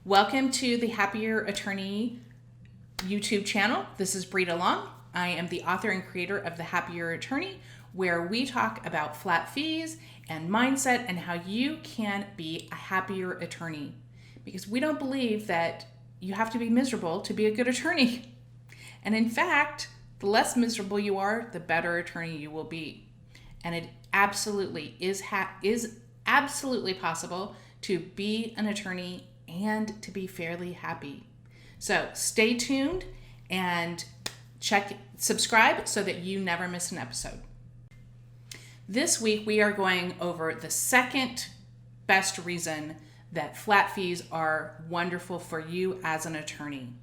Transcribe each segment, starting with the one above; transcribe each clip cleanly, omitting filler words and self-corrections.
Welcome to the Happier Attorney YouTube channel. This is Brita Long. I am the author and creator of The Happier Attorney, where we talk about flat fees and mindset and how you can be a happier attorney. Because we don't believe that you have to be miserable to be a good attorney. And in fact, the less miserable you are, the better attorney you will be. And it absolutely is absolutely possible to be an attorney and to be fairly happy. So stay tuned and subscribe so that you never miss an episode. This week we are going over the second best reason that flat fees are wonderful for you as an attorney.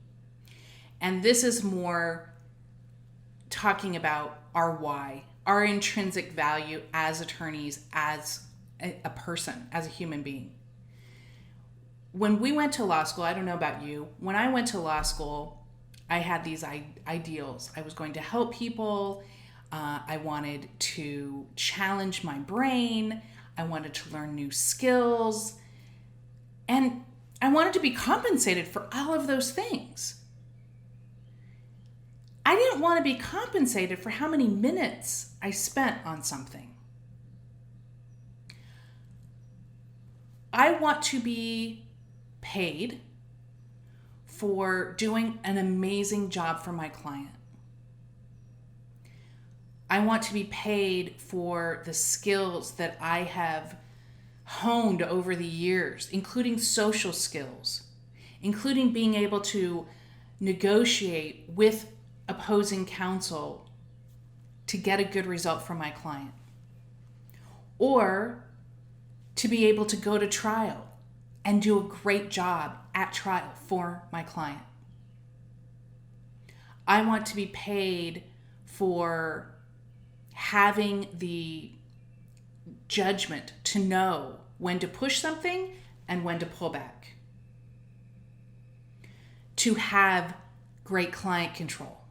And this is more talking about our why, our intrinsic value as attorneys, as a person, as a human being. When we went to law school, I don't know about you, when I went to law school, I had these ideals. I was going to help people. I wanted to challenge my brain. I wanted to learn new skills. And I wanted to be compensated for all of those things. I didn't want to be compensated for how many minutes I spent on something. I want to be paid for doing an amazing job for my client. I want to be paid for the skills that I have honed over the years, including social skills, including being able to negotiate with opposing counsel to get a good result for my client, or to be able to go to trial and do a great job at trial for my client. I want to be paid for having the judgment to know when to push something and when to pull back. To have great client control.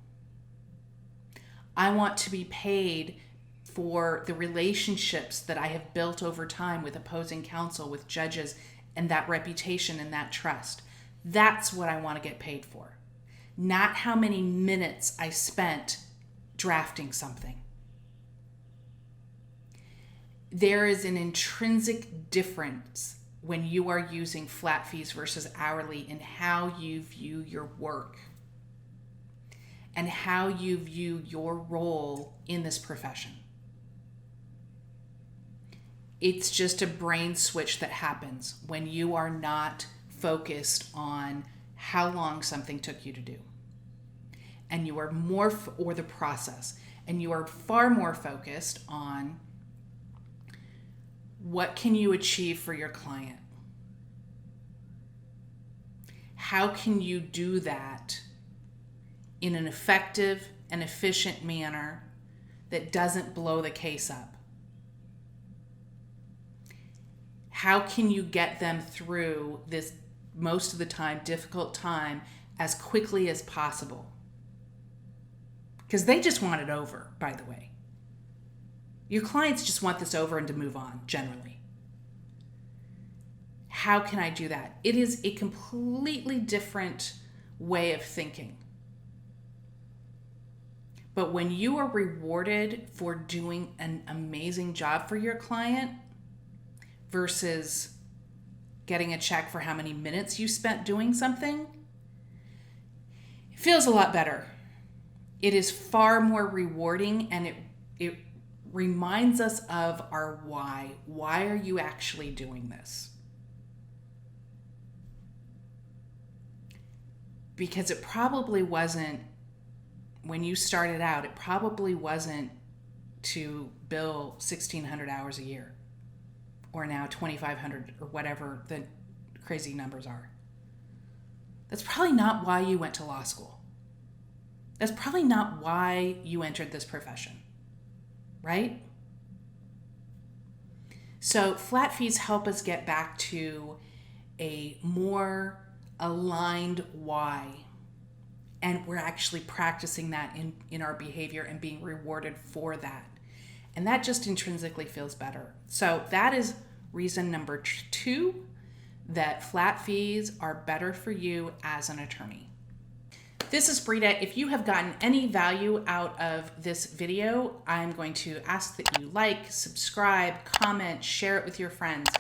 I want to be paid for the relationships that I have built over time with opposing counsel, with judges, and that reputation and that trust. That's what I want to get paid for. Not how many minutes I spent drafting something. There is an intrinsic difference when you are using flat fees versus hourly in how you view your work and how you view your role in this profession. It's just a brain switch that happens when you are not focused on how long something took you to do. And you are or the process, and you are far more focused on what can you achieve for your client? How can you do that in an effective and efficient manner that doesn't blow the case up? How can you get them through this, most of the time, difficult time as quickly as possible? Because they just want it over, by the way. Your clients just want this over and to move on, generally. How can I do that? It is a completely different way of thinking. But when you are rewarded for doing an amazing job for your client versus getting a check for how many minutes you spent doing something, it feels a lot better. It is far more rewarding, and it reminds us of our why. Why are you actually doing this? Because it probably wasn't, when you started out, it probably wasn't to bill 1,600 hours a year, or now 2,500, or whatever the crazy numbers are. That's probably not why you went to law school. That's probably not why you entered this profession, right? So flat fees help us get back to a more aligned why. And we're actually practicing that in our behavior and being rewarded for that. And that just intrinsically feels better. So that is reason number 2 that flat fees are better for you as an attorney. This is Brita. If you have gotten any value out of this video, I'm going to ask that you like, subscribe, comment, share it with your friends.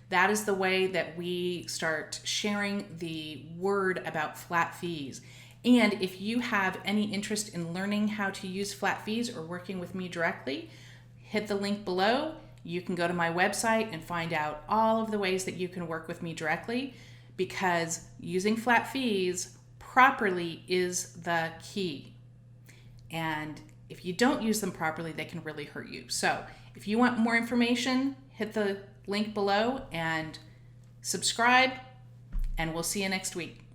That is the way that we start sharing the word about flat fees. And if you have any interest in learning how to use flat fees or working with me directly, hit the link below. You can go to my website and find out all of the ways that you can work with me directly, because using flat fees properly is the key. And if you don't use them properly, they can really hurt you. So if you want more information, hit the link below and subscribe, and we'll see you next week.